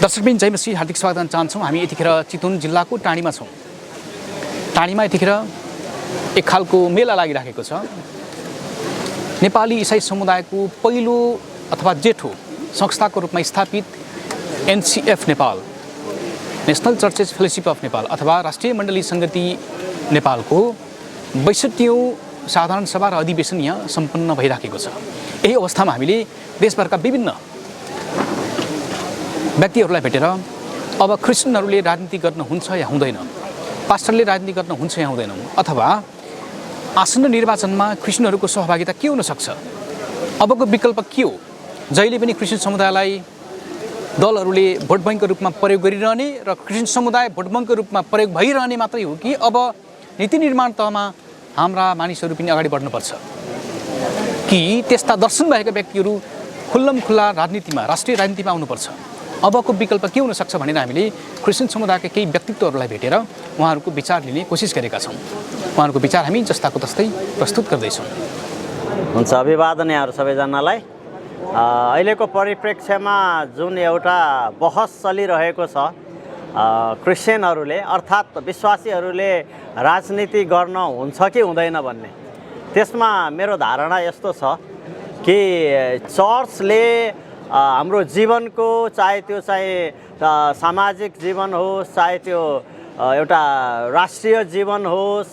दर्शकबिन जय मसी हार्दिक स्वागत गर्न चाहन्छौँ। हामी यतिखेर चितवन जिल्लाको टाँडीमा छौँ। टाँडीमा यतिखेर एक खालको मेला लागिराखेको छ। नेपाली इसाई समुदायको पहिलो अथवा जेठो संस्थाको रूपमा स्थापित NCF Nepal, national churches fellowship of Nepal अथवा राष्ट्रिय मण्डली सङ्गति नेपालको 62औं साधारण सभा र अधिवेशन यहाँ सम्पन्न भइराखेको छ। यही अवस्थामा हामीले देशभरका विभिन्न व्यक्तिहरूलाई भेटेर अब क्रिस्चियनहरूले राजनीति गर्न हुन्छ या हुँदैन, पास्टरले राजनीति गर्न हुन्छ या हुँदैन, अथवा आसन्न निर्वाचनमा क्रिस्चियनहरूको सहभागिता के हुन सक्छ, अबको विकल्प के हो, जहिले पनि क्रिस्चियन समुदायलाई दलहरूले भोट बैंकको रूपमा प्रयोग गरिरहने र क्रिस्चियन समुदाय भोट बैंकको रूपमा प्रयोग भइरहने मात्रै हो कि अब नीति निर्माण तहमा हाम्रा मानिसहरू पनि अगाडि बढ्नुपर्छ कि त्यस्ता दर्शन भएका व्यक्तिहरू खुल्लमखुल्ला राजनीतिमा, राष्ट्रिय राजनीतिमा आउनुपर्छ। अबको विकल्प के हुन सक्छ भनेर हामीले क्रिस्चियन समुदायका केही व्यक्तित्वहरूलाई भेटेर उहाँहरूको विचार लिने कोसिस गरेका छौँ। उहाँहरूको विचार हामी जस्ताको तस्तै प्रस्तुत गर्दैछौँ। हुन्छ, अभिवादन यहाँहरू सबैजनालाई। अहिलेको परिप्रेक्ष्यमा जुन एउटा बहस चलिरहेको छ, क्रिस्चियनहरूले अर्थात् विश्वासीहरूले राजनीति गर्न हुन्छ कि हुँदैन भन्ने, त्यसमा मेरो धारणा यस्तो छ कि चर्चले हाम्रो जीवनको, चाहे त्यो चाहिँ सामाजिक जीवन होस्, चाहे त्यो एउटा राष्ट्रिय जीवन होस्,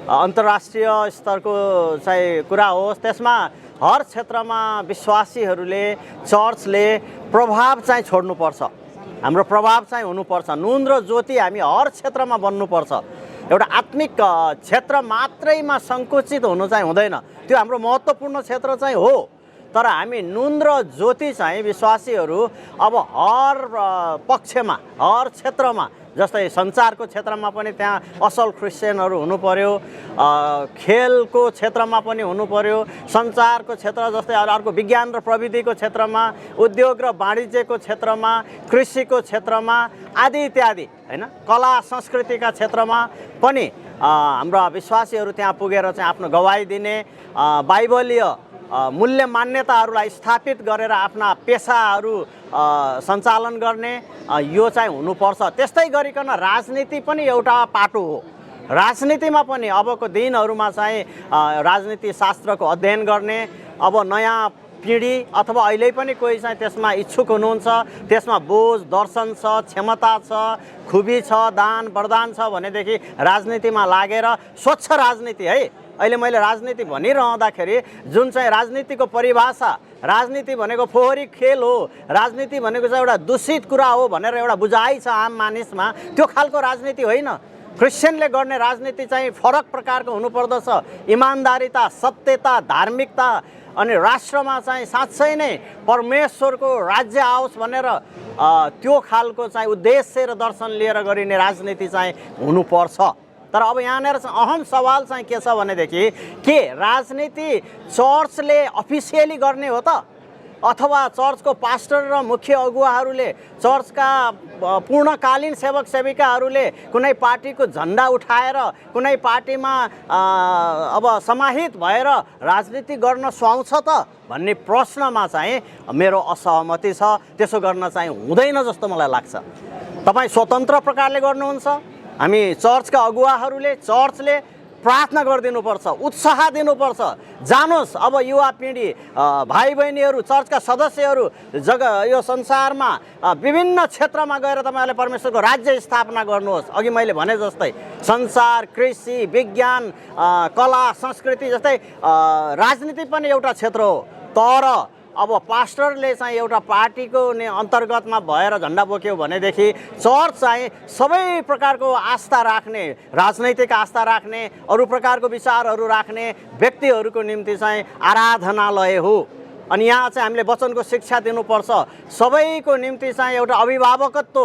अन्तर्राष्ट्रिय स्तरको चाहिँ कुरा होस्, त्यसमा हर क्षेत्रमा विश्वासीहरूले, चर्चले प्रभाव चाहिँ छोड्नुपर्छ। हाम्रो प्रभाव चाहिँ हुनुपर्छ। नुन र ज्योति हामी हर क्षेत्रमा बन्नुपर्छ। एउटा आत्मिक क्षेत्र मात्रैमा सङ्कुचित हुनु चाहिँ हुँदैन। त्यो हाम्रो महत्त्वपूर्ण क्षेत्र चाहिँ हो, तर हामी नुन र ज्योति चाहिँ विश्वासीहरू अब हर पक्षमा, हर क्षेत्रमा, जस्तै सञ्चारको क्षेत्रमा पनि त्यहाँ असल क्रिस्चियनहरू हुनु पर्यो, खेलको क्षेत्रमा पनि हुनु पर्यो, सञ्चारको क्षेत्र जस्तै अर्को विज्ञान र प्रविधिको क्षेत्रमा, उद्योग र वाणिज्यको क्षेत्रमा, कृषिको क्षेत्रमा आदि इत्यादि, हैन, कला संस्कृतिका क्षेत्रमा पनि हाम्रा विश्वासीहरू त्यहाँ पुगेर चाहिँ आफ्नो गवाही दिने, बाइबलीय मूल्य मान्यताहरूलाई स्थापित गरेर आफ्ना पेसाहरू सञ्चालन गर्ने, यो चाहिँ हुनुपर्छ। त्यस्तै गरिकन राजनीति पनि एउटा पाटो हो। राजनीतिमा पनि अबको दिनहरूमा चाहिँ राजनीति शास्त्रको अध्ययन गर्ने, अब नयाँ पिँढी अथवा अहिले पनि कोही चाहिँ त्यसमा इच्छुक हुनुहुन्छ, त्यसमा बोझ, दर्शन छ, क्षमता छ, खुबी छ, दान वरदान छ भनेदेखि राजनीतिमा लागेर स्वच्छ राजनीति, है, अहिले मैले राजनीति भनिरहँदाखेरि जुन चाहिँ राजनीतिको परिभाषा, राजनीति भनेको फोहोरी खेल हो, राजनीति भनेको चाहिँ एउटा दूषित कुरा हो भनेर एउटा बुझाइ छ आम मानिसमा, त्यो खालको राजनीति होइन। क्रिस्चियनले गर्ने राजनीति चाहिँ फरक प्रकारको हुनुपर्दछ। इमान्दारिता, सत्यता, धार्मिकता अनि राष्ट्रमा चाहिँ साँच्चै नै परमेश्वरको राज्य आओस् भनेर त्यो खालको चाहिँ उद्देश्य र दर्शन लिएर गरिने राजनीति चाहिँ हुनुपर्छ। तर अब यहाँनिर अहम सवाल चाहिँ के छ भनेदेखि, के राजनीति चर्चले अफिसियली गर्ने हो त, अथवा चर्चको पास्टर र मुख्य अगुवाहरूले, चर्चका पूर्णकालीन सेवक सेविकाहरूले कुनै पार्टीको झन्डा उठाएर कुनै पार्टीमा अब समाहित भएर राजनीति गर्न सुहाउँछ त भन्ने प्रश्नमा चाहिँ मेरो असहमति छ। त्यसो गर्न चाहिँ हुँदैन जस्तो मलाई लाग्छ। तपाईँ स्वतन्त्र प्रकारले गर्नुहुन्छ, हामी चर्चका अगुवाहरूले, चर्चले प्रार्थना गरिदिनुपर्छ, उत्साह दिनुपर्छ। जानुहोस्, अब युवा पिँढी, भाइ बहिनीहरू, चर्चका सदस्यहरू यो संसारमा विभिन्न क्षेत्रमा गएर तपाईँहरूले परमेश्वरको राज्य स्थापना गर्नुहोस्। अघि मैले भने जस्तै संसार, कृषि, विज्ञान, कला, संस्कृति जस्तै राजनीति पनि एउटा क्षेत्र हो। तर अब पास्टरले चाहिँ एउटा पार्टीको अन्तर्गतमा भएर झन्डा बोक्यो भनेदेखि चर्च चाहिँ सबै प्रकारको आस्था राख्ने, राजनैतिक आस्था राख्ने, अरू प्रकारको विचारहरू राख्ने व्यक्तिहरूको निम्ति चाहिँ आराधनालय हो। अनि यहाँ चाहिँ हामीले वचनको शिक्षा दिनुपर्छ। सबैको निम्ति चाहिँ एउटा अभिभावकत्व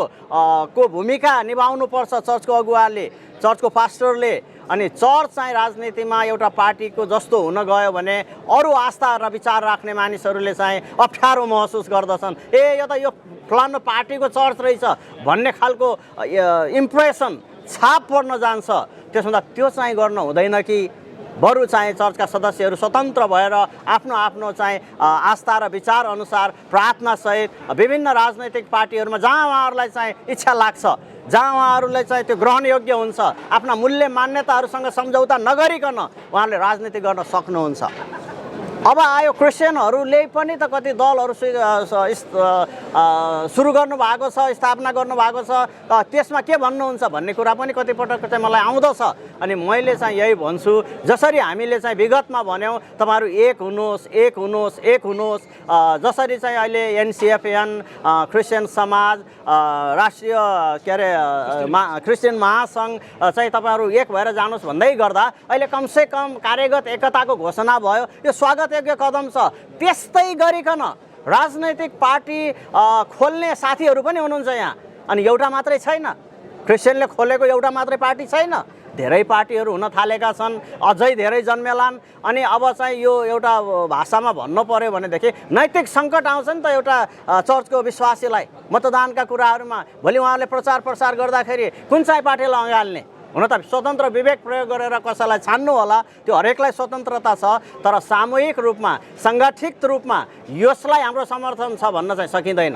को भूमिका निभाउनुपर्छ चर्चको अगुवाले, चर्चको पास्टरले। अनि चर्च चाहिँ राजनीतिमा एउटा पार्टीको जस्तो हुन गयो भने अरू आस्था र विचार राख्ने मानिसहरूले चाहिँ अप्ठ्यारो महसुस गर्दछन्। यो त यो फलानु पार्टीको चर्च रहेछ भन्ने खालको इम्प्रेसन, छाप पर्न जान्छ। त्यसमा त्यो चाहिँ गर्न हुँदैन कि बरु चाहिँ चर्चका सदस्यहरू स्वतन्त्र भएर आफ्नो आफ्नो चाहिँ आस्था र विचार अनुसार प्रार्थनासहित विभिन्न राजनैतिक पार्टीहरूमा जहाँ उहाँहरूलाई चाहिँ इच्छा लाग्छ, जहाँ उहाँहरूलाई चाहिँ त्यो ग्रहणयोग्य हुन्छ, आफ्ना मूल्य मान्यताहरूसँग सम्झौता नगरिकन उहाँहरूले राजनीति गर्न सक्नुहुन्छ। अब आयो क्रिस्चियनहरूले पनि त कति दलहरू सुरु गर्नुभएको छ, स्थापना गर्नुभएको छ, त्यसमा के भन्नुहुन्छ भन्ने कुरा पनि कतिपटक चाहिँ मलाई आउँदछ। अनि मैले चाहिँ यही भन्छु, जसरी हामीले चाहिँ विगतमा भन्यौँ तपाईँहरू एक हुनुहोस्, एक हुनुहोस्, एक हुनुहोस्, जसरी चाहिँ अहिले एनसिएफएन, क्रिस्चियन समाज, राष्ट्रिय के अरे क्रिस्चियन महासङ्घ चाहिँ तपाईँहरू एक भएर जानुहोस् भन्दै गर्दा अहिले कमसेकम कार्यगत एकताको घोषणा भयो। यो स्वागतयोग्य कदम छ। त्यस्तै गरिकन राजनैतिक पार्टी खोल्ने साथीहरू पनि हुनुहुन्छ यहाँ। अनि एउटा मात्रै छैन, क्रिस्चियनले खोलेको एउटा मात्रै पार्टी छैन, धेरै पार्टीहरू हुन थालेका छन्, अझै धेरै जन्मेलान्। अनि अब चाहिँ यो एउटा भाषामा भन्नु पर्यो भनेदेखि नैतिक सङ्कट आउँछ नि त एउटा चर्चको विश्वासीलाई मतदानका कुराहरूमा। भोलि उहाँहरूले प्रचार प्रसार गर्दाखेरि कुन चाहिँ पार्टीलाई अँगाल्ने? हुन त स्वतन्त्र विवेक प्रयोग गरेर कसैलाई छान्नु होला, त्यो हरेकलाई स्वतन्त्रता छ, तर सामूहिक रूपमा सङ्गठित रूपमा यसलाई हाम्रो समर्थन छ भन्न चाहिँ सकिँदैन।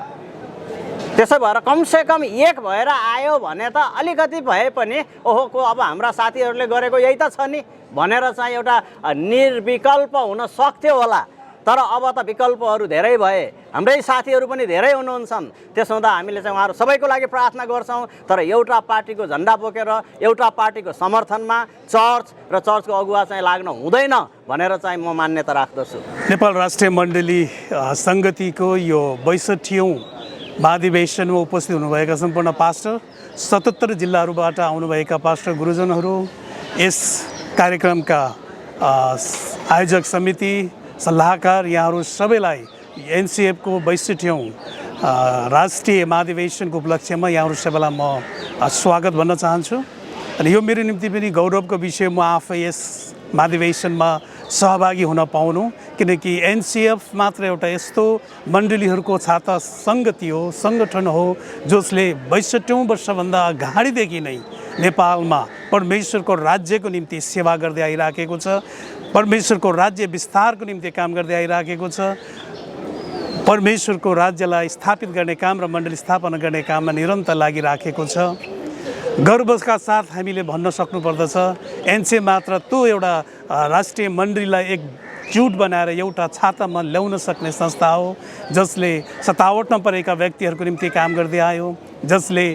त्यसै भएर कमसेकम एक भएर आयो भने त अलिकति भए पनि ओहो को अब हाम्रा साथीहरूले गरेको यही त छ नि भनेर चाहिँ एउटा निर्विकल्प हुन सक्थ्यो होला। तर अब त विकल्पहरू धेरै भए, हाम्रै साथीहरू पनि धेरै हुनुहुन्छन्। त्यसो हुँदा हामीले चाहिँ उहाँहरू सबैको लागि प्रार्थना गर्छौँ, तर एउटा पार्टीको झन्डा बोकेर एउटा पार्टीको समर्थनमा चर्च र चर्चको अगुवा चाहिँ लाग्न हुँदैन भनेर चाहिँ म मान्यता राख्दछु। नेपाल राष्ट्रिय मण्डली सङ्गतिको यो 62औं महाधिवेशनमा उपस्थित हुनुभएका सम्पूर्ण पास्टर, 77 जिल्लाहरूबाट आउनुभएका पास्टर गुरुजनहरू, यस कार्यक्रमका आयोजक समिति, सल्लाहकार, यहाँहरू सबैलाई एनसिएफको 62औं राष्ट्रिय महाधिवेशनको उपलक्ष्यमा यहाँहरू सबैलाई म स्वागत भन्न चाहन्छु। अनि यो मेरो निम्ति पनि गौरवको विषय, म आफै यस महाधिवेशनमा सहभागी हुन पाउनु, किनकि एनसिएफ मात्र एउटा यस्तो मण्डलीहरूको छाता सङ्गति हो, सङ्गठन हो, जसले 62औं वर्षभन्दा अगाडिदेखि नै नेपालमा परमेश्वरको राज्यको निम्ति सेवा गर्दै आइराखेको छ, परमेश्वरको राज्य विस्तारको निम्ति काम गर्दै आइराखेको छ, परमेश्वरको राज्यलाई स्थापित गर्ने काम र मण्डली स्थापना गर्ने काममा निरन्तर लागिराखेको छ। गर्वका साथ हामीले भन्न सक्नुपर्दछ, एनसिएफ मात्र त्यो एउटा राष्ट्रिय मण्डलीलाई एकजुट बनाएर एउटा छातामा ल्याउन सक्ने संस्था हो, जसले 57मा परेका व्यक्तिहरूको निम्ति काम गर्दै आयो, जसले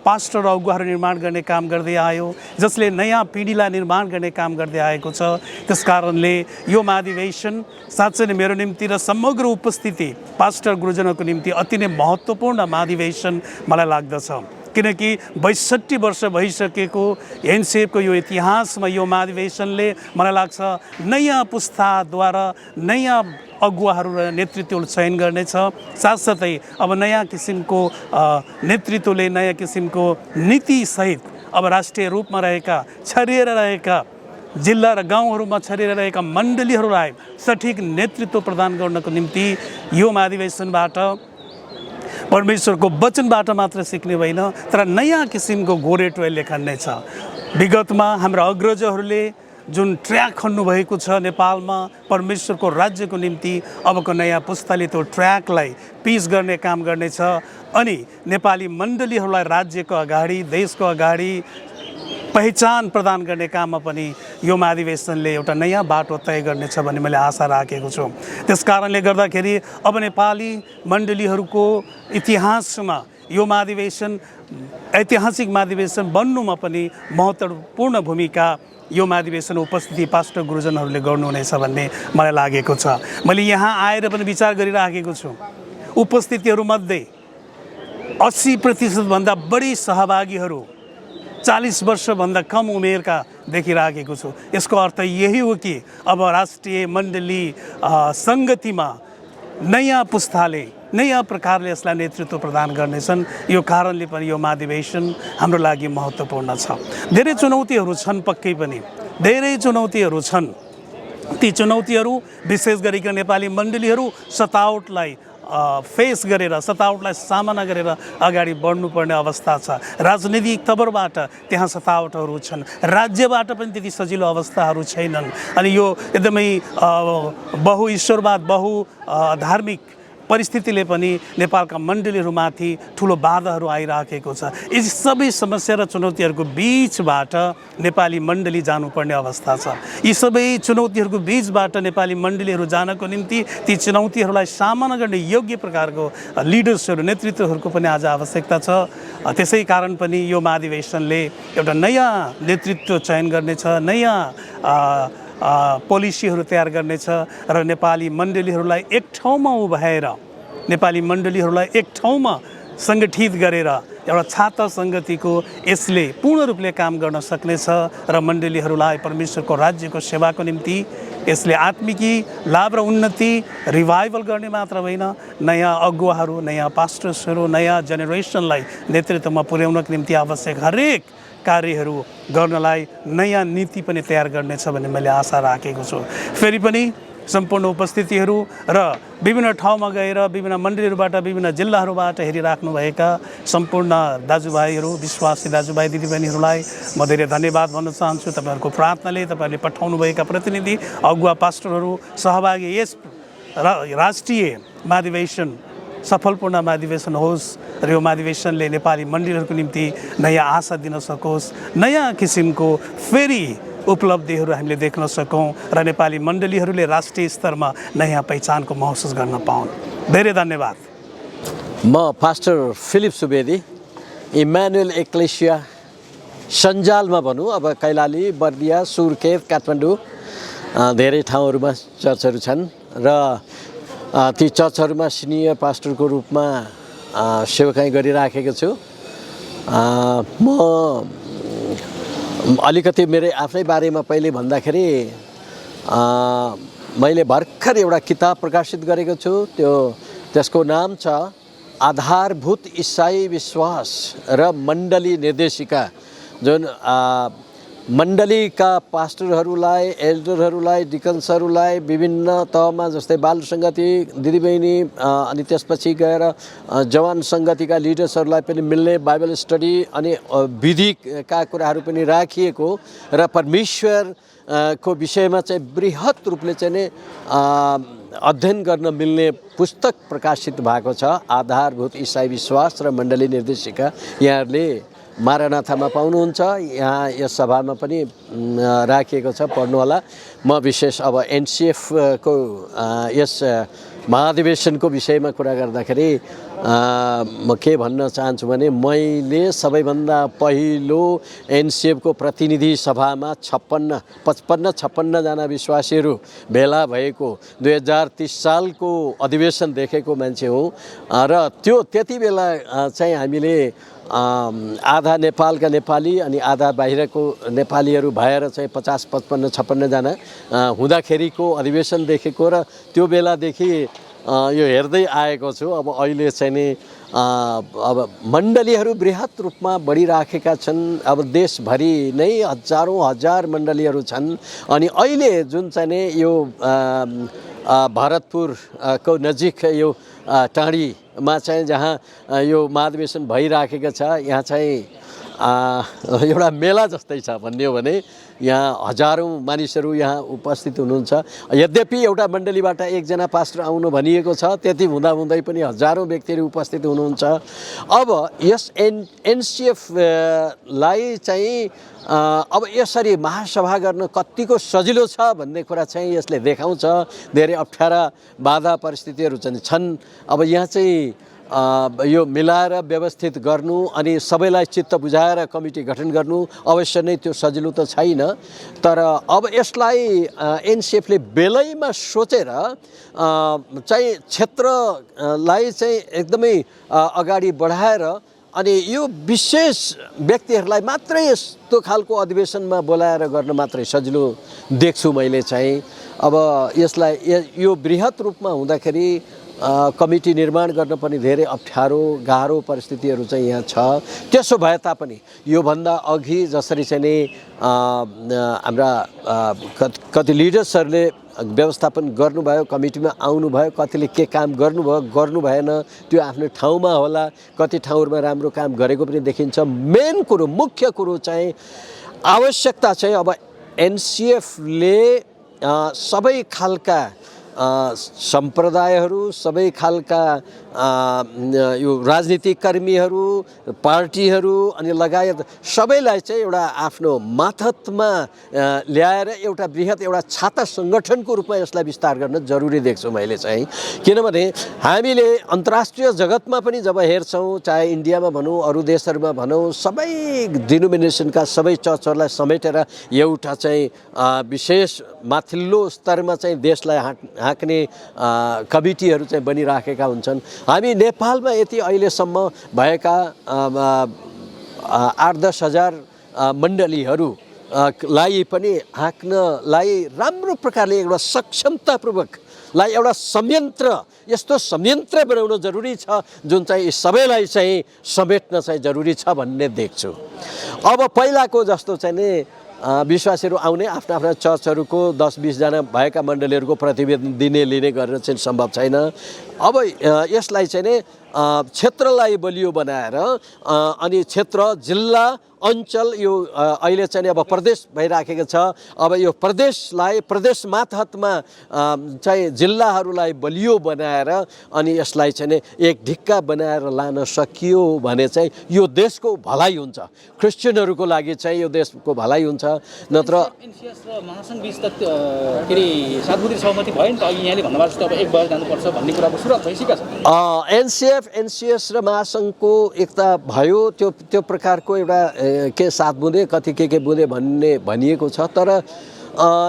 पास्टर र अगुवाहरू निर्माण गर्ने काम गर्दै आयो, जसले नयाँ पिँढीलाई निर्माण गर्ने काम गर्दै आएको छ। त्यस कारणले यो महाधिवेशन साँच्चै नै मेरो निम्ति र समग्र उपस्थिति पास्टर गुरुजनहरूको निम्ति अति नै महत्त्वपूर्ण महाधिवेशन मलाई लाग्दछ, किनकि 62 वर्ष भइसकेको एनसिएफको यो इतिहासमा यो महाधिवेशनले मलाई लाग्छ नयाँ पुस्ताद्वारा नयाँ अगुवाहरू र नेतृत्वले चयन गर्नेछ। साथसाथै अब नयाँ किसिमको नेतृत्वले नयाँ किसिमको नीतिसहित अब राष्ट्रिय रूपमा रहेका, छरिएर रहेका जिल्ला र गाउँहरूमा छरिएर रहेका मण्डलीहरूलाई सठिक नेतृत्व प्रदान गर्नको निम्ति यो महाधिवेशनबाट परमेश्वरको वचनबाट मात्र सिक्ने होइन, तर नयाँ किसिमको गोरेटो यसले खन्नेछ। विगतमा हाम्रा अग्रजहरूले जुन ट्र्याक खन्नुभएको छ नेपालमा परमेश्वरको राज्यको निम्ति, अबको नयाँ पुस्ताले त्यो ट्र्याकलाई पिच गर्ने काम गर्नेछ। अनि नेपाली मण्डलीहरूलाई राज्यको अगाडि, देशको अगाडि पहिचान प्रदान गर्ने काममा पनि यो महाधिवेशनले एउटा नयाँ बाटो तय गर्नेछ भन्ने मैले आशा राखेको छु। त्यस कारणले गर्दाखेरि अब नेपाली मण्डलीहरूको इतिहासमा यो महाधिवेशन ऐतिहासिक महाधिवेशन बन्नुमा पनि महत्त्वपूर्ण भूमिका यो महाधिवेशन उपस्थिति पास्टर गुरुजनहरूले गर्नुहुनेछ भन्ने मलाई लागेको छ। मैले यहाँ आएर पनि विचार गरिराखेको छु, उपस्थितिहरूमध्ये 80% बढी सहभागीहरू 40 वर्षभन्दा कम उमेरका देखिराखेको छु। यसको अर्थ यही हो कि अब राष्ट्रिय मण्डली सङ्गतिमा नयाँ पुस्ताले नयाँ प्रकारले यसलाई नेतृत्व प्रदान गर्नेछन्। यो कारणले पनि यो महाधिवेशन हाम्रो लागि महत्त्वपूर्ण छ। धेरै चुनौतीहरू छन्, पक्कै पनि धेरै चुनौतीहरू छन्। ती चुनौतीहरू विशेष गरिकन नेपाली मण्डलीहरू सतावटलाई फेस गरेर सतावटलाई सामना गरेर अगाडि बढ्नुपर्ने अवस्था छ। राजनीतिक तवरबाट त्यहाँ सतावटहरू छन्, राज्यबाट पनि त्यति सजिलो अवस्थाहरू छैनन्। अनि यो एकदमै बहुईश्वरवाद धार्मिक परिस्थितिले पनि नेपालका मण्डलीहरूमाथि ठुलो बाधाहरू आइराखेको छ। यी सबै समस्या र चुनौतीहरूको बिचबाट नेपाली मण्डली जानुपर्ने अवस्था छ। यी सबै चुनौतीहरूको बिचबाट नेपाली मण्डलीहरू जानको निम्ति ती चुनौतीहरूलाई सामना गर्ने योग्य प्रकारको लिडर्सहरू, नेतृत्वहरूको पनि आज आवश्यकता छ। त्यसै कारण पनि यो महाधिवेशनले एउटा नयाँ नेतृत्व चयन गर्नेछ, नयाँ पोलिसीहरू तयार गर्नेछ र नेपाली मण्डलीहरूलाई एक ठाउँमा उभ्याएर, नेपाली मण्डलीहरूलाई एक ठाउँमा सङ्गठित गरेर एउटा छाता सङ्गतिको यसले पूर्ण रूपले काम गर्न सक्नेछ र मण्डलीहरूलाई परमेश्वरको राज्यको सेवाको निम्ति यसले आत्मिकी लाभ र उन्नति रिभाइभल गर्ने मात्र होइन, नयाँ अगुवाहरू, नयाँ पास्टर्सहरू, नयाँ जेनेरेसनलाई नेतृत्वमा पुर्याउनको निम्ति आवश्यक हरेक कार्यहरू गर्नलाई नयाँ नीति पनि तयार गर्नेछ भन्ने मैले आशा राखेको छु। फेरि पनि सम्पूर्ण उपस्थितिहरू र विभिन्न ठाउँमा गएर विभिन्न मण्डलीहरूबाट, विभिन्न जिल्लाहरूबाट हेरिराख्नुभएका सम्पूर्ण दाजुभाइहरू, विश्वासी दाजुभाइ दिदीबहिनीहरूलाई म धेरै धन्यवाद भन्न चाहन्छु। तपाईँहरूको प्रार्थनाले, तपाईँहरूले पठाउनुभएका प्रतिनिधि, अगुवा पास्टरहरू सहभागी यस राष्ट्रिय महाधिवेशन सफलपूर्ण महाधिवेशन होस् र यो महाधिवेशनले नेपाली मण्डलीहरूको निम्ति नयाँ आशा दिन सकोस्, नयाँ किसिमको फेरि उपलब्धिहरू हामीले देख्न सकौँ र नेपाली मण्डलीहरूले राष्ट्रिय स्तरमा नयाँ पहिचानको महसुस गर्न पाउन्। धेरै धन्यवाद। म pastor Philip Subedi, Emmanuel Ecclesia सञ्जालमा भनौँ, अब कैलाली, बर्दिया, सुर्खेत, काठमाडौँ धेरै ठाउँहरूमा चर्चहरू छन् र ती चर्चहरूमा सिनियर पास्टरको रूपमा सेवाकाई गरिराखेको छु। म अलिकति मेरो आफ्नै बारेमा पहिले भन्दाखेरि मैले भर्खर एउटा किताब प्रकाशित गरेको छु। त्यसको नाम छ आधारभूत इसाई विश्वास र मण्डली निर्देशिका, जुन मण्डलीका पास्टरहरूलाई, एल्डरहरूलाई, डिकन्सहरूलाई विभिन्न तहमा, जस्तै बाल सङ्गति दिदीबहिनी अनि त्यसपछि गएर जवान सङ्गतिका लिडर्सहरूलाई पनि मिल्ने बाइबल स्टडी अनि विधिका कुराहरू पनि राखिएको र परमेश्वरको विषयमा चाहिँ बृहत रूपले चाहिँ नै अध्ययन गर्न मिल्ने पुस्तक प्रकाशित भएको छ, आधारभूत इसाई विश्वास र मण्डली निर्देशिका। यहाँहरूले मारानाथामा पाउनुहुन्छ, यहाँ यस सभामा पनि राखिएको छ, पढ्नुहोला। म विशेष अब एनसिएफको यस महाधिवेशनको विषयमा कुरा गर्दाखेरि म के भन्न चाहन्छु भने मैले सबैभन्दा पहिलो एनसिएफको प्रतिनिधि सभामा 55 जना विश्वासीहरू भेला भएको 2030 सालको अधिवेशन देखेको मान्छे हो र त्यति बेला चाहिँ हामीले आधा नेपालका नेपाली अनि आधा बाहिरको नेपालीहरू भएर चाहिँ 50, 55, 56 जना हुँदाखेरिको अधिवेशन देखेको र त्यो बेलादेखि यो हेर्दै आएको छु। अब अहिले चाहिँ नि अब मण्डलीहरू बृहत रूपमा बढिराखेका छन्। अब देशभरि नै हजार मण्डलीहरू छन् अनि अहिले जुन चाहिँ नि यो भरतपुरको नजिक यो टाढीमा चाहिँ जहाँ यो महाधिवेशन भइराखेको छ, यहाँ चाहिँ एउटा मेला जस्तै छ भन्ने हो भने यहाँ हजारौँ मानिसहरू यहाँ उपस्थित हुनुहुन्छ। यद्यपि एउटा मण्डलीबाट एकजना पास्टर आउनु भनिएको छ, त्यति हुँदाहुँदै पनि हजारौँ व्यक्तिहरू उपस्थित हुनुहुन्छ। अब यस एनसिएफलाई चाहिँ अब यसरी महासभा गर्न कतिको सजिलो छ भन्ने कुरा चाहिँ यसले देखाउँछ। धेरै अप्ठ्यारा बाधा परिस्थितिहरू चाहिँ छन्। अब यहाँ चाहिँ यो मिलाएर व्यवस्थित गर्नु अनि सबैलाई चित्त बुझाएर कमिटी गठन गर्नु अवश्य नै त्यो सजिलो त छैन। तर अब यसलाई एनसिएफले बेलैमा सोचेर चाहिँ क्षेत्रलाई चाहिँ एकदमै अगाडि बढाएर अनि यो विशेष व्यक्तिहरूलाई मात्रै यस्तो खालको अधिवेशनमा बोलाएर गर्न मात्रै सजिलो देख्छु मैले चाहिँ। अब यसलाई यो बृहत रूपमा हुँदाखेरि कमिटी निर्माण गर्न पनि धेरै अप्ठ्यारो गाह्रो परिस्थितिहरू चाहिँ यहाँ छ। त्यसो भए तापनि योभन्दा अघि जसरी चाहिँ नि हाम्रा कति लिडर्सहरूले व्यवस्थापन गर्नुभयो, कमिटीमा आउनुभयो, कतिले के काम गर्नुभयो, गर्नु भएन, त्यो आफ्नो ठाउँमा होला, कति ठाउँहरूमा राम्रो काम गरेको पनि देखिन्छ। मेन कुरो, मुख्य कुरो चाहिँ आवश्यकता चाहिँ अब एनसिएफले सबै खालका सम्प्रदायहरू, सबै खालका यो राजनीतिक कर्मीहरू, पार्टीहरू अनि लगायत सबैलाई चाहिँ एउटा आफ्नो मातहतमा ल्याएर एउटा बृहत एउटा छाता सङ्गठनको रूपमा यसलाई विस्तार गर्न जरुरी देख्छु मैले चाहिँ। किनभने हामीले अन्तर्राष्ट्रिय जगतमा पनि जब हेर्छौँ, चाहे इन्डियामा भनौँ, अरू देशहरूमा भनौँ, सबै डिनोमिनेसनका सबै चर्चहरूलाई समेटेर एउटा चाहिँ विशेष माथिल्लो स्तरमा चाहिँ देशलाई हाँक्ने कमिटीहरू चाहिँ बनिराखेका हुन्छन्। हामी नेपालमा यति अहिलेसम्म भएका 8-10 हजार मण्डलीहरूलाई पनि हाँक्नलाई राम्रो प्रकारले एउटा सक्षमतापूर्वकलाई एउटा संयन्त्र, यस्तो संयन्त्र बनाउन जरुरी छ जुन चाहिँ सबैलाई चाहिँ समेट्न चाहिँ जरुरी छ भन्ने देख्छु। अब पहिलाको जस्तो चाहिँ नि विश्वासीहरू आउने आफ्ना आफ्ना चर्चहरूको 10-20 जना भएका मण्डलीहरूको प्रतिवेदन लिने गरेर चाहिँ सम्भव छैन। अब यसलाई चाहिँ नि क्षेत्रलाई बलियो बनाएर अनि क्षेत्र, जिल्ला, अञ्चल यो अहिले चाहिँ अब प्रदेश भइराखेको छ। अब यो प्रदेश मातहतमा चाहिँ जिल्लाहरूलाई बलियो बनाएर अनि यसलाई चाहिँ एक ढिक्का बनाएर लान सकियो भने चाहिँ यो देशको भलाइ हुन्छ, क्रिस्चियनहरूको लागि चाहिँ यो देशको भलाइ हुन्छ। नत्र एनसिएस र महासङ्घ बीच त के अरे सातबुद्धि सहमति भयो नि त, अघि यहाँले भन्नुभएको जस्तो अब एक भएर जानुपर्छ भन्ने कुरा सुरुवात भइसकेको छ। एनसिएस र महासङ्घको एकता भयो, त्यो प्रकारको एउटा के 7 बुँदे कति के बुँदे भनिएको छ। तर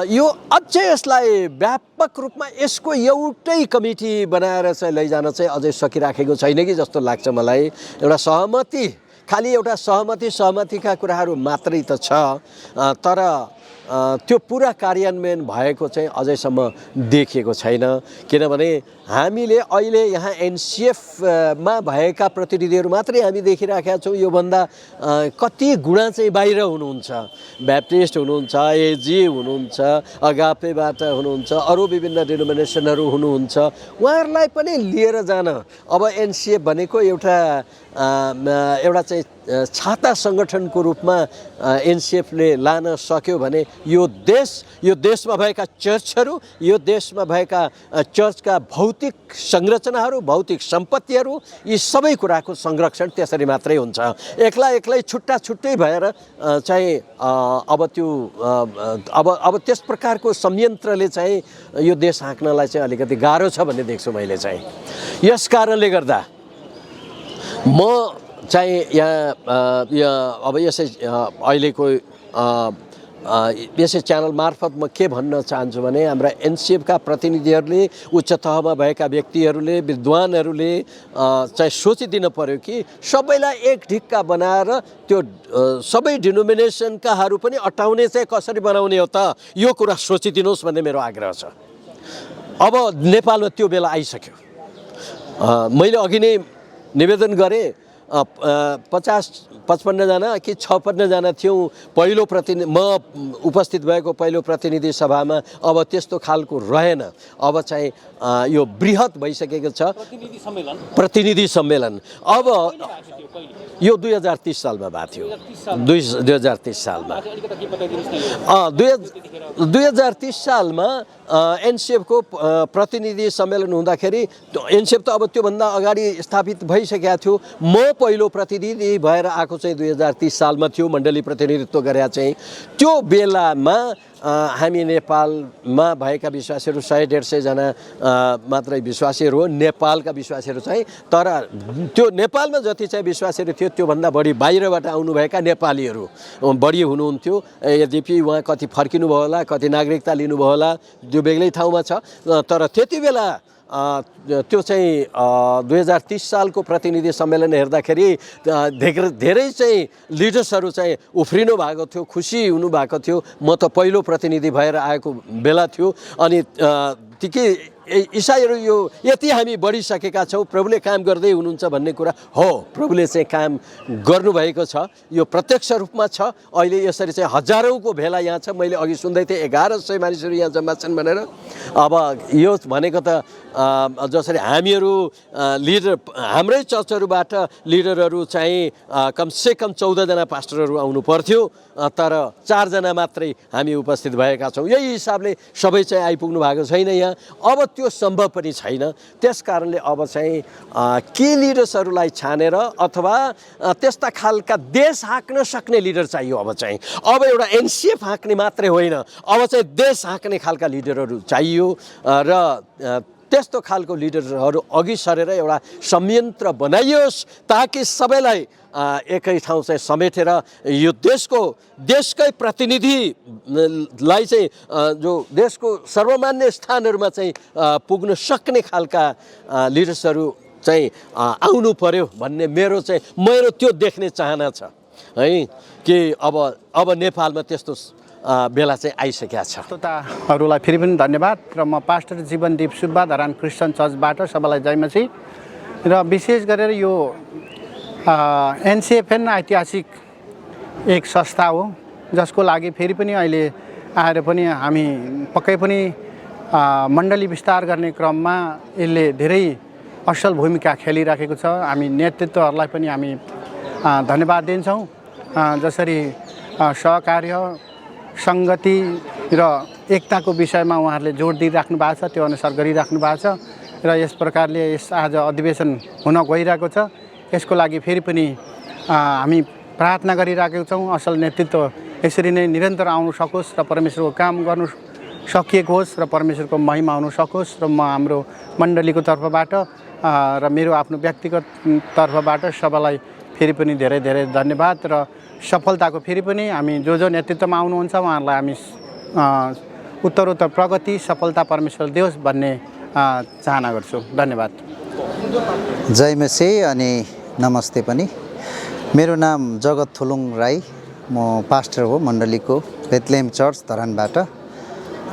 यो अझै यसलाई व्यापक रूपमा यसको एउटै कमिटी बनाएर चाहिँ लैजान चाहिँ अझै सकिराखेको छैन कि जस्तो लाग्छ मलाई। एउटा सहमति, खालि एउटा सहमतिका कुराहरू मात्रै त छ, तर त्यो पुरा कार्यान्वयन भएको चाहिँ अझैसम्म देखिएको छैन। किनभने हामीले अहिले यहाँ एनसिएफमा भएका प्रतिनिधिहरू मात्रै हामी देखिराखेका छौँ। योभन्दा कति गुणा चाहिँ बाहिर हुनुहुन्छ, ब्याप्टिस्ट हुनुहुन्छ, एजी हुनुहुन्छ, अगापेबाट हुनुहुन्छ, अरू विभिन्न डिनोमिनेसनहरू हुनुहुन्छ। उहाँहरूलाई पनि लिएर जान अब एनसिएफ भनेको एउटा चाहिँ छाता सङ्गठनको रूपमा एनसिएफले लान सक्यो भने यो देशमा भएका चर्चहरू, यो देशमा भएका चर्चका भौतिक संरचनाहरू, भौतिक सम्पत्तिहरू, यी सबै कुराको संरक्षण त्यसरी मात्रै हुन्छ। एक्लै छुट्टै भएर चाहिँ अब त्यस प्रकारको संयन्त्रले चाहिँ यो देश हाँक्नलाई चाहिँ अलिकति गाह्रो छ भन्ने देख्छु मैले चाहिँ। यस कारणले गर्दा म चाहिँ यहाँ अब यसै अहिलेको यसै च्यानल मार्फत म के भन्न चाहन्छु भने हाम्रा एनसिएफका प्रतिनिधिहरूले, उच्च तहमा भएका व्यक्तिहरूले, विद्वानहरूले चाहिँ सोचिदिनु पर्यो कि सबैलाई एक ढिक्का बनाएर त्यो सबै डिनोमिनेसनकाहरू पनि अटाउने चाहिँ कसरी बनाउने हो त, यो कुरा सोचिदिनुहोस् भन्ने मेरो आग्रह छ। अब नेपालमा त्यो बेला आइसक्यो। मैले अघि नै निवेदन गरेँ, 50-55 जना कि 56 जना थियौँ पहिलो म उपस्थित भएको पहिलो प्रतिनिधि सभामा। अब त्यस्तो खालको रहेन, अब चाहिँ यो बृहत भइसकेको छ प्रतिनिधि सम्मेलन। अब यो 2030 सालमा भएको थियो, 2030 सालमा। 2030 सालमा एनसिएफको प्रतिनिधि सम्मेलन हुँदाखेरि एनसिएफ त अब त्योभन्दा अगाडि स्थापित भइसकेको थियो। म पहिलो प्रतिनिधि भएर आएको चाहिँ 2030 सालमा थियो, मण्डली प्रतिनिधित्व गरेर चाहिँ। त्यो बेलामा हामी नेपालमा भएका विश्वासीहरू 100-150 जना मात्रै विश्वासीहरू हो, नेपालका विश्वासीहरू चाहिँ। तर त्यो नेपालमा जति चाहिँ विश्वासीहरू थियो त्योभन्दा बढी बाहिरबाट आउनुभएका नेपालीहरू बढी हुनुहुन्थ्यो। यद्यपि उहाँ कति फर्किनुभयो होला, कति नागरिकता लिनुभयो होला, त्यो बेग्लै ठाउँमा छ। तर त्यति बेला त्यो चाहिँ 2030 सालको प्रतिनिधि सम्मेलन हेर्दाखेरि धेरै चाहिँ लिडर्सहरू चाहिँ उफ्रिनु भएको थियो, खुसी हुनुभएको थियो। म त पहिलो प्रतिनिधि भएर आएको बेला थियो। अनि कि इसाईहरू यो यति हामी बढिसकेका छौँ, प्रभुले काम गर्दै हुनुहुन्छ भन्ने कुरा हो। प्रभुले चाहिँ काम गर्नुभएको छ, यो प्रत्यक्ष रूपमा छ। अहिले यसरी चाहिँ हजारौँको भेला यहाँ छ। मैले अघि सुन्दै थिएँ 1100 मानिसहरू यहाँ जम्मा छन् भनेर। अब यो भनेको त जसरी हामीहरू लिडर, हाम्रै चर्चहरूबाट लिडरहरू चाहिँ कमसेकम 14 जना पास्टरहरू आउनु पर्थ्यो, तर 4 जना मात्रै हामी उपस्थित भएका छौँ। यही हिसाबले सबै चाहिँ आइपुग्नु भएको छैन यहाँ। अब त्यो सम्भव पनि छैन। त्यस कारणले अब चाहिँ के लिडर्सहरूलाई छानेर अथवा त्यस्ता खालका देश हाँक्न सक्ने लिडर चाहियो। अब एउटा एनसिएफ हाँक्ने मात्रै होइन, अब चाहिँ देश हाँक्ने खालका लिडरहरू चाहियो र त्यस्तो खालको लिडरहरू अघि सरेर एउटा संयन्त्र बनाइयोस् ताकि सबैलाई एकै ठाउँ चाहिँ समेटेर यो देशकै प्रतिनिधिलाई चाहिँ जो देशको सर्वमान्य स्थानहरूमा चाहिँ पुग्न सक्ने खालका लिडर्सहरू चाहिँ आउनु पर्यो भन्ने मेरो त्यो देख्ने चाहना छ है कि अब नेपालमा त्यस्तो बेला चाहिँ आइसकेको छ। श्रोताहरूलाई फेरि पनि धन्यवाद र म पास्टर जीवनदीप सुब्बा धरान क्रिस्चियन चर्चबाट सबैलाई जयमसी। र विशेष गरेर यो एनसिएफएन ऐतिहासिक एक संस्था हो जसको लागि फेरि पनि अहिले आएर पनि हामी पक्कै पनि मण्डली विस्तार गर्ने क्रममा यसले धेरै असल भूमिका खेलिराखेको छ। हामी नेतृत्वहरूलाई पनि हामी धन्यवाद दिन्छौँ। जसरी सहकार्य, सङ्गति र एकताको विषयमा उहाँहरूले जोड दिइराख्नु भएको छ, त्यो अनुसार गरिराख्नु भएको छ र यस प्रकारले यस आज अधिवेशन हुन गइरहेको छ। यसको लागि फेरि पनि हामी प्रार्थना गरिरहेका छौँ असल नेतृत्व यसरी नै निरन्तर आउनु सकोस् र परमेश्वरको काम गर्नु सकिएको होस् र परमेश्वरको महिमा हुन सकोस्। र म हाम्रो मण्डलीको तर्फबाट र मेरो आफ्नो व्यक्तिगत तर्फबाट सबैलाई फेरि पनि धेरै धेरै धन्यवाद र सफलताको फेरि पनि हामी जो नेतृत्वमा आउनुहुन्छ उहाँहरूलाई हामी उत्तरोत्तर प्रगति सफलता परमेश्वर देओस् भन्ने चाहना गर्छु। धन्यवाद। जय मसी अनि नमस्ते पनि। मेरो नाम जगत थुलुङ राई, म पास्टर हो मण्डलीको बेथलेहेम चर्च धरानबाट।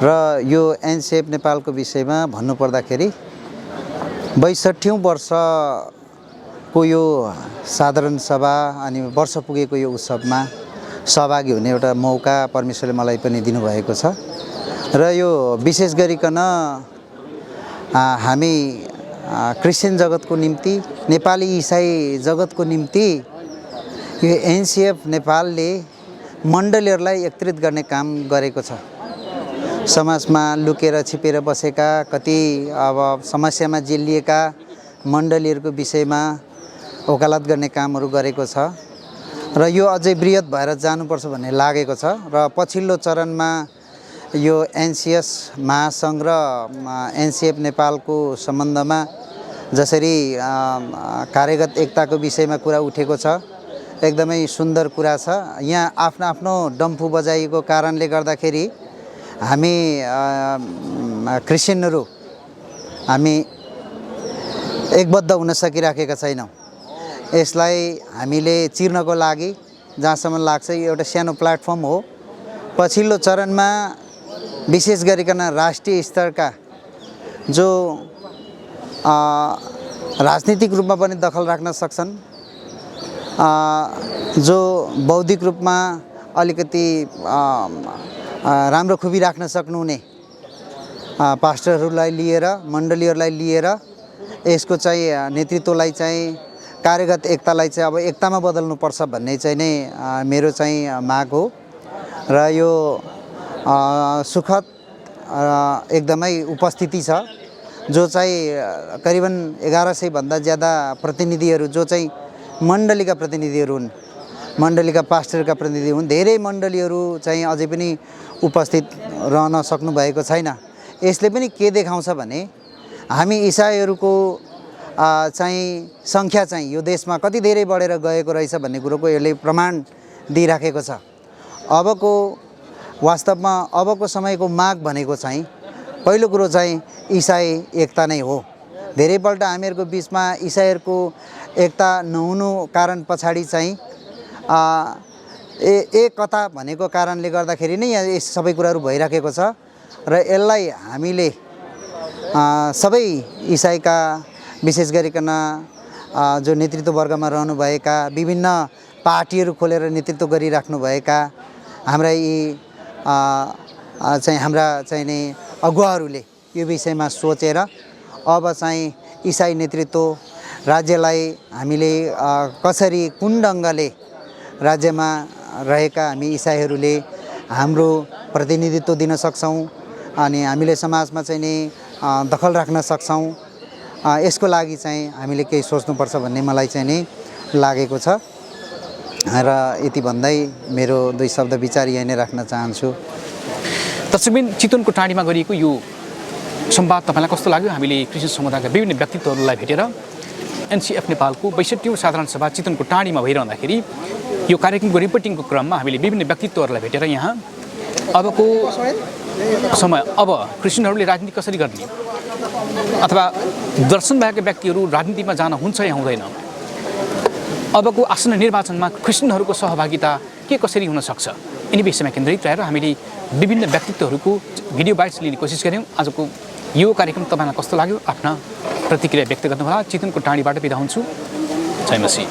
र यो एनसिएफ नेपालको विषयमा भन्नुपर्दाखेरि 62औं वर्षको यो साधारण सभा अनि वर्ष पुगेको यो उत्सवमा सहभागी हुने एउटा मौका परमेश्वरले मलाई पनि दिनुभएको छ। र यो विशेष गरिकन हामी क्रिस्चियन जगतको निम्ति, नेपाली इसाई जगतको निम्ति यो एनसिएफ नेपालले मण्डलीहरूलाई एकत्रित गर्ने काम गरेको छ। समाजमा लुकेर छिपेर बसेका कति अब समस्यामा जेलिएका मण्डलीहरूको विषयमा वकालत गर्ने कामहरू गरेको छ र यो अझै बृहत भएर जानुपर्छ भन्ने लागेको छ। र पछिल्लो चरणमा यो एनसिएस महासङ्घ र एनसिएफ नेपालको सम्बन्धमा जसरी कार्यगत एकताको विषयमा कुरा उठेको छ, एकदमै सुन्दर कुरा छ। यहाँ आफ्नो आफ्नो डम्फु बजाइएको कारणले गर्दाखेरि हामी क्रिस्चियनहरू हामी एकबद्ध हुन सकिराखेका छैनौँ। यसलाई हामीले चिर्नको लागि जहाँसम्म लाग्छ यो एउटा सानो प्लेटफर्म हो। पछिल्लो चरणमा विशेष गरिकन राष्ट्रिय स्तरका जो राजनीतिक रूपमा पनि दखल राख्न सक्छन्, जो बौद्धिक रूपमा अलिकति राम्रो खुबी राख्न सक्नुहुने पास्टरहरूलाई लिएर, मण्डलीहरूलाई लिएर यसको चाहिँ नेतृत्वलाई चाहिँ कार्यगत एकतालाई चाहिँ अब एकतामा बदल्नुपर्छ भन्ने चाहिँ नै मेरो चाहिँ माग हो। र यो सुखद एकदमै उपस्थिति छ जो चाहिँ करिबन 1100 भन्दा ज्यादा प्रतिनिधिहरू जो चाहिँ मण्डलीका प्रतिनिधिहरू हुन्, मण्डलीका पास्टरका प्रतिनिधि हुन्। धेरै मण्डलीहरू चाहिँ अझै पनि उपस्थित रहन सक्नु भएको छैन। यसले पनि के देखाउँछ भने हामी इसाईहरूको चाहिँ सङ्ख्या चाहिँ यो देशमा कति धेरै बढेर गएको रहेछ भन्ने कुरोको यसले प्रमाण दिइराखेको छ। अबको वास्तवमा अबको समयको माग भनेको चाहिँ पहिलो कुरो चाहिँ इसाई एकता नै हो। धेरैपल्ट हामीहरूको बिचमा इसाईहरूको एकता नहुनु कारण पछाडि चाहिँ एकता भनेको कारणले गर्दाखेरि नै यहाँ यस सबै कुराहरू भइराखेको छ। र यसलाई हामीले सबै इसाईका विशेष गरिकन जो नेतृत्व वर्गमा रहनुभएका विभिन्न पार्टीहरू खोलेर नेतृत्व गरिराख्नुभएका हाम्रा यी हाम्रा नि अगुवाहरूले यो विषयमा सोचेर अब चाहिँ इसाई नेतृत्व राज्यलाई हामीले कसरी कुन ढङ्गले राज्यमा रहेका हामी इसाईहरूले हाम्रो प्रतिनिधित्व दिन सक्छौँ अनि हामीले समाजमा चाहिँ नि दखल राख्न सक्छौँ यसको लागि चाहिँ हामीले केही सोच्नुपर्छ भन्ने मलाई चाहिँ नि लागेको छ र यति भन्दै मेरो 2 शब्द विचार यही नै राख्न चाहन्छु। दर्शकबिन, चितवनको टाँडीमा गरिएको यो संवाद तपाईँलाई कस्तो लाग्यो? हामीले क्रिस्चियन समुदायका विभिन्न व्यक्तित्वहरूलाई भेटेर एनसीएफ नेपालको 62औं साधारण सभा चितवनको टाँडीमा भइरहँदाखेरि यो कार्यक्रमको रिपोर्टिङको क्रममा हामीले विभिन्न व्यक्तित्वहरूलाई भेटेर यहाँ अबको समय क्रिस्चियनहरूले राजनीति कसरी गर्ने अथवा दर्शन भएका व्यक्तिहरू राजनीतिमा जान हुन्छ या हुँदैन, अबको आसन्न निर्वाचनमा क्रिस्चियनहरूको सहभागिता के कसरी हुन सक्छ, यिनी विषयमा केन्द्रित रहेर हामीले विभिन्न व्यक्तित्वहरूको भिडियो बाइट्स लिने कोसिस गऱ्यौँ। आजको यो कार्यक्रम तपाईँलाई कस्तो लाग्यो? आफ्ना प्रतिक्रिया व्यक्त गर्नुहोला। चितवनको टाँडीबाट बिदा हुन्छु। जय मसी।